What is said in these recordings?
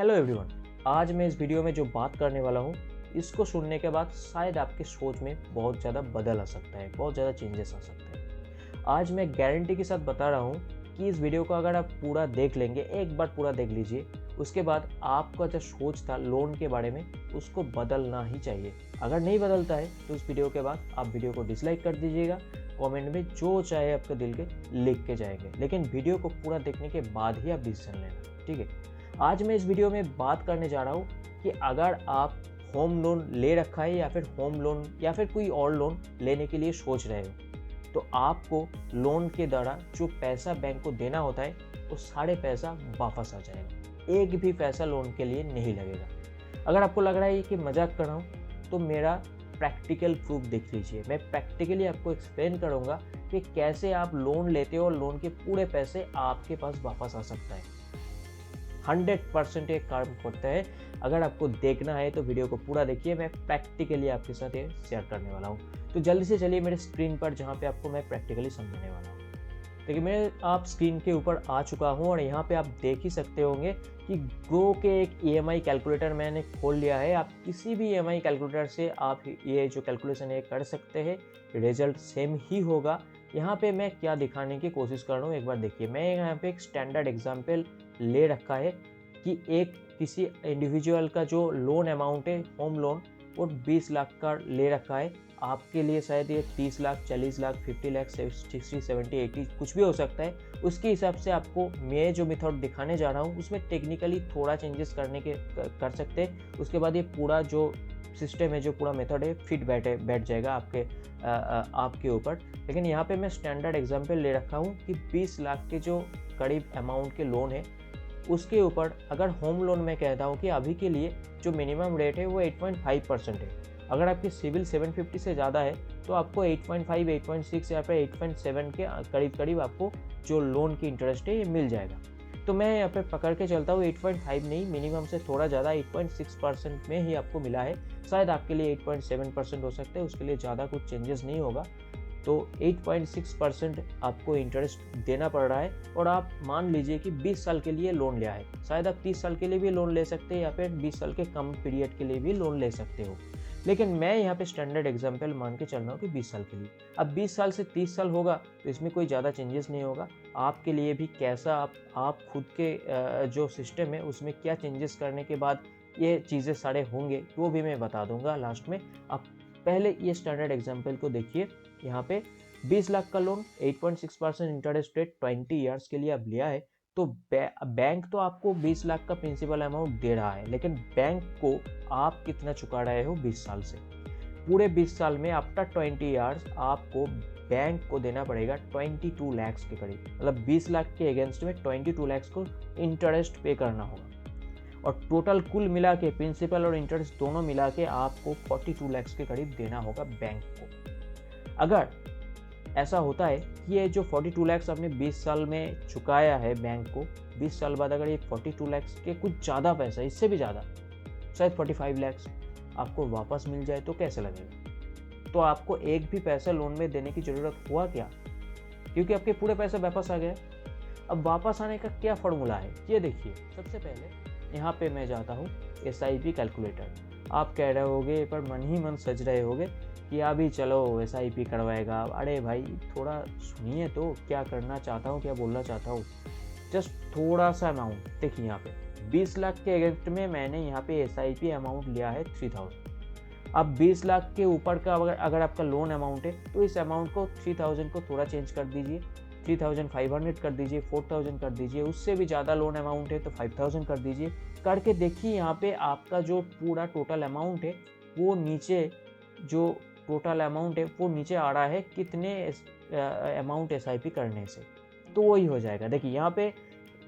Hello everyone. आज मैं इस वीडियो में जो बात करने वाला हूँ, इसको सुनने के बाद शायद आपकी सोच में बहुत ज़्यादा बदल आ सकता है, बहुत ज़्यादा चेंजेस आ सकते हैं। आज मैं गारंटी के साथ बता रहा हूँ कि इस वीडियो को अगर आप पूरा देख लेंगे, एक बार पूरा देख लीजिए, उसके बाद आपका जो सोच था लोन के बारे में उसको बदलना ही चाहिए। अगर नहीं बदलता है तो उस वीडियो के बाद आप वीडियो को डिसलाइक कर दीजिएगा, कमेंट में जो चाहे आपके दिल के लिख के जाएंगे, लेकिन वीडियो को पूरा देखने के बाद ही आप डिसीजन लेना, ठीक है। आज मैं इस वीडियो में बात करने जा रहा हूँ कि अगर आप होम लोन ले रखा है या फिर होम लोन या फिर कोई और लोन लेने के लिए सोच रहे हो, तो आपको लोन के दौरान जो पैसा बैंक को देना होता है वो सारे पैसा वापस आ जाएगा, एक भी पैसा लोन के लिए नहीं लगेगा। अगर आपको लग रहा है कि मजाक कर रहा हूँ तो मेरा प्रैक्टिकल प्रूफ देख लीजिए। मैं प्रैक्टिकली आपको एक्सप्लेन करूँगा कि कैसे आप लोन लेते हो और लोन के पूरे पैसे आपके पास वापस आ सकता है। 100% ये काम करता है। अगर आपको देखना है तो वीडियो को पूरा देखिए, मैं प्रैक्टिकली आपके साथ ये शेयर करने वाला हूँ। तो जल्दी से चलिए मेरे स्क्रीन पर, जहाँ पे आपको मैं प्रैक्टिकली समझाने वाला हूँ। देखिए मैं आप स्क्रीन के ऊपर आ चुका हूँ और यहाँ पे आप देख ही सकते होंगे कि ग्रो के एक EMI कैलकुलेटर मैंने खोल लिया है। आप किसी भी EMI कैलकुलेटर से आप ये जो कैलकुलेशन है कर सकते हैं, रिजल्ट सेम ही होगा। यहाँ पे मैं क्या दिखाने की कोशिश कर रहा हूँ, एक बार देखिए। मैं यहाँ पे एक स्टैंडर्ड एग्जाम्पल ले रखा है कि एक किसी इंडिविजुअल का जो लोन अमाउंट है होम लोन वो 20 लाख का ले रखा है। आपके लिए शायद ये 30 लाख, 40 लाख, 50 लाख, 60, 70, 80 कुछ भी हो सकता है। उसके हिसाब से आपको मैं जो मेथड दिखाने जा रहा हूँ उसमें टेक्निकली थोड़ा चेंजेस कर सकते हैं। उसके बाद ये पूरा जो सिस्टम है, जो पूरा मेथड है, फिट बैठ जाएगा आपके ऊपर। लेकिन यहाँ पे मैं स्टैंडर्ड एग्जाम्पल ले रखा हूँ कि 20 लाख के जो करीब अमाउंट के लोन है उसके ऊपर अगर होम लोन मैं कहता हूँ कि अभी के लिए जो मिनिमम रेट है वो 8.5% है। अगर आपकी सिविल 750 से ज़्यादा है तो आपको 8.5, 8.6 या फिर 8.7 के करीब आपको जो लोन की इंटरेस्ट है ये मिल जाएगा। तो मैं यहाँ पे पकड़ के चलता हूँ 8.5 नहीं, मिनिमम से थोड़ा ज़्यादा 8.6% में ही आपको मिला है। शायद आपके लिए 8.7% हो सकता है, उसके लिए ज़्यादा कुछ चेंजेस नहीं होगा। तो 8.6% आपको इंटरेस्ट देना पड़ रहा है और आप मान लीजिए कि 20 साल के लिए लोन लिया है। शायद आप 30 साल के लिए भी लोन ले सकते हैं या फिर 20 साल के कम पीरियड के लिए भी लोन ले सकते हो, लेकिन मैं यहाँ पे स्टैंडर्ड एग्जांपल मान के चल रहा हूँ कि 20 साल के लिए। अब 20 साल से 30 साल होगा तो इसमें कोई ज़्यादा चेंजेस नहीं होगा। आपके लिए भी कैसा आप खुद के जो सिस्टम है उसमें क्या चेंजेस करने के बाद ये चीज़ें सारे होंगे वो भी मैं बता दूंगा लास्ट में। आप पहले ये स्टैंडर्ड एग्जाम्पल को देखिए। यहाँ पे 20 लाख का लोन, 8.6% इंटरेस्ट रेट, 20 ईयर्स के लिए आप लिया है। तो बैंक तो आपको 20 लाख का प्रिंसिपल अमाउंट दे रहा है, लेकिन बैंक को आप कितना चुका रहे हो 20 साल से? पूरे 20 साल में आफ्टर 20 ईयर्स आपको बैंक को देना पड़ेगा 22 लाख के करीब। मतलब 20 लाख के अगेंस्ट में 22 लाख को इंटरेस्ट पे करना होगा और टोटल कुल मिला के प्रिंसिपल और इंटरेस्ट दोनों मिला के आपको 42 लाख के करीब देना होगा बैंक को। अगर ऐसा होता है कि ये जो 42 लाख आपने 20 साल में चुकाया है बैंक को, 20 साल बाद अगर ये 42 लाख के कुछ ज़्यादा पैसा, इससे भी ज़्यादा, शायद 45 लाख आपको वापस मिल जाए तो कैसे लगेगा? तो आपको एक भी पैसा लोन में देने की ज़रूरत हुआ क्या? क्योंकि आपके पूरे पैसे वापस आ गए। अब वापस आने का क्या फॉर्मूला है ये देखिए। सबसे पहले यहाँ पे मैं जाता हूँ SIP कैलकुलेटर। आप कह रहे होगे, पर मन ही मन सज रहे होगे कि अभी चलो SIP करवाएगा। अरे भाई थोड़ा सुनिए तो, क्या करना चाहता हूँ, क्या बोलना चाहता हूँ। जस्ट थोड़ा सा अमाउंट देखिए। यहाँ पे 20 लाख के अगेंस्ट में मैंने यहाँ पे SIP अमाउंट लिया है 3000। अब 20 लाख के ऊपर का अगर आपका लोन अमाउंट है तो इस अमाउंट को 3000 को थोड़ा चेंज कर दीजिए, 3500 कर दीजिए, 4000 कर दीजिए। उससे भी ज़्यादा लोन अमाउंट है तो 5000 कर दीजिए। करके देखिए यहाँ पे आपका जो पूरा टोटल अमाउंट है वो नीचे, जो टोटल अमाउंट है वो नीचे आ रहा है कितने अमाउंट SIP करने से, तो वही हो जाएगा। देखिए यहाँ पे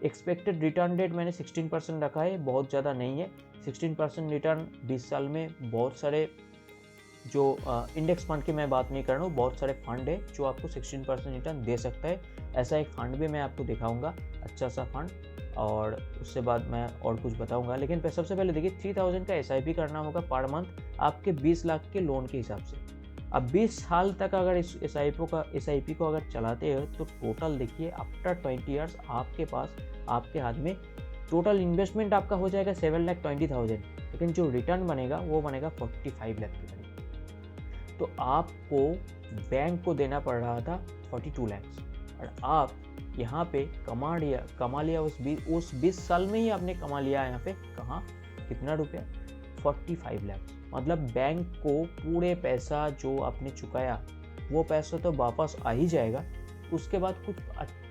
एक्सपेक्टेड रिटर्न रेट मैंने 16% रखा है, बहुत ज़्यादा नहीं है। 16% रिटर्न 20 साल में बहुत सारे जो इंडेक्स फंड की मैं बात नहीं कर रहा हूँ, बहुत सारे फंड है जो आपको 16% रिटर्न दे सकता है। ऐसा एक फंड भी मैं आपको दिखाऊंगा, अच्छा सा फंड, और उससे बाद मैं और कुछ बताऊंगा। लेकिन सबसे पहले देखिए 3000 का SIP करना होगा पर मंथ आपके 20 लाख के लोन के हिसाब से। अब 20 साल तक अगर इस SIP को अगर चलाते हो तो टोटल देखिए आफ्टर 20 ईयर्स आपके पास, आपके हाथ में टोटल इन्वेस्टमेंट आपका हो जाएगा 7,20,000, लेकिन जो रिटर्न बनेगा वो बनेगा 45 लाख के करीब। तो आपको बैंक को देना पड़ रहा था 42 लाख, और आप यहाँ पे कमा लिया उस 20 साल में ही आपने कमा लिया यहाँ पे कहाँ कितना रुपया, 45 लाख। मतलब बैंक को पूरे पैसा जो आपने चुकाया वो पैसा तो वापस आ ही जाएगा, उसके बाद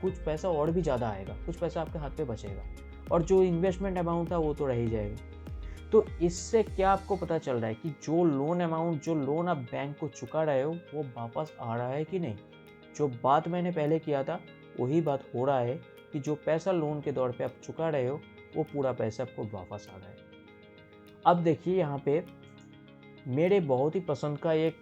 कुछ पैसा और भी ज़्यादा आएगा, कुछ पैसा आपके हाथ पे बचेगा, और जो इन्वेस्टमेंट अमाउंट था वो तो रह ही जाएगा। तो इससे क्या आपको पता चल रहा है कि जो लोन आप बैंक को चुका रहे हो वो वापस आ रहा है कि नहीं। जो बात मैंने पहले किया था वही बात हो रहा है कि जो पैसा लोन के दौर पे आप चुका रहे हो वो पूरा पैसा आपको वापस आ रहा है। अब देखिए यहाँ पे मेरे बहुत ही पसंद का एक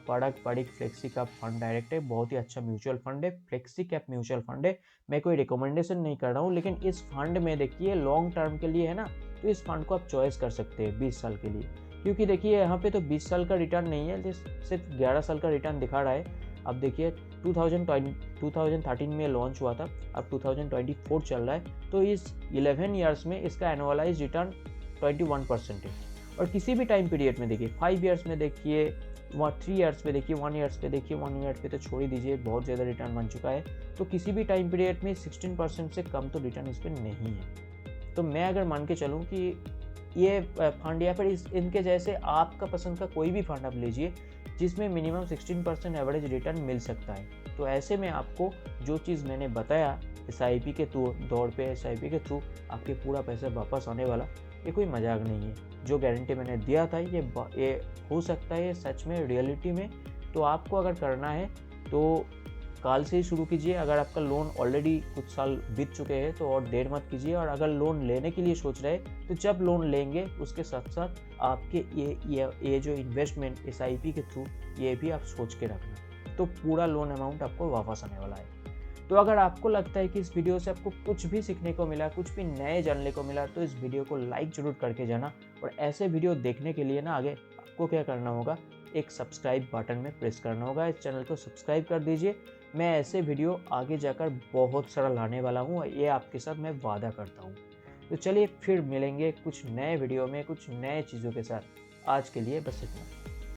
पड़क फ्लेक्सी कैप फंड डायरेक्ट है, बहुत ही अच्छा म्यूचुअल फंड है, फ्लेक्सी कैप म्यूचुअल फंड है। मैं कोई रिकमेंडेशन नहीं कर रहा हूँ, लेकिन इस फंड में देखिए लॉन्ग टर्म के लिए है ना, तो इस फंड को आप चॉइस कर सकते हैं 20 साल के लिए, क्योंकि देखिए यहाँ पे तो 20 साल का रिटर्न नहीं है, सिर्फ 11 साल का रिटर्न दिखा रहा है। अब देखिए 2013 में लॉन्च हुआ था, अब 2024 चल रहा है, तो इस 11 ईयर्स में इसका एनुअलाइज रिटर्न 21% है। और किसी भी टाइम पीरियड में देखिए 5 ईयर्स में देखिए, 3 ईयर्स पे देखिए, 1 ईयर्स पे देखिए, 1 ईयर पे तो छोड़ ही दीजिए, बहुत ज़्यादा रिटर्न बन चुका है। तो किसी भी टाइम पीरियड में 16% से कम तो रिटर्न इस पर नहीं है। तो मैं अगर मान के चलूँ कि ये फंड या फिर इनके जैसे आपका पसंद का कोई भी फंड आप लीजिए जिसमें मिनिमम 16% एवरेज रिटर्न मिल सकता है, तो ऐसे में आपको जो चीज़ मैंने बताया SIP के दौर पे SIP के थ्रू आपके पूरा पैसा वापस आने वाला, ये कोई मजाक नहीं है। जो गारंटी मैंने दिया था ये हो सकता है सच में रियलिटी में। तो आपको अगर करना है तो काल से ही शुरू कीजिए। अगर आपका लोन ऑलरेडी कुछ साल बीत चुके हैं तो और देर मत कीजिए, और अगर लोन लेने के लिए सोच रहे हैं तो जब लोन लेंगे उसके साथ साथ आपके ये जो इन्वेस्टमेंट SIP के थ्रू ये भी आप सोच के रखना, तो पूरा लोन अमाउंट आपको वापस आने वाला है। तो अगर आपको लगता है कि इस वीडियो से आपको कुछ भी सीखने को मिला, कुछ भी नए जानने को मिला, तो इस वीडियो को लाइक जरूर करके जाना। और ऐसे वीडियो देखने के लिए ना आगे आपको क्या करना होगा, एक सब्सक्राइब बटन में प्रेस करना होगा, इस चैनल को सब्सक्राइब कर दीजिए। मैं ऐसे वीडियो आगे जाकर बहुत सारा लाने वाला हूँ, ये आपके साथ मैं वादा करता हूँ। तो चलिए फिर मिलेंगे कुछ नए वीडियो में कुछ नए चीज़ों के साथ। आज के लिए बस इतना।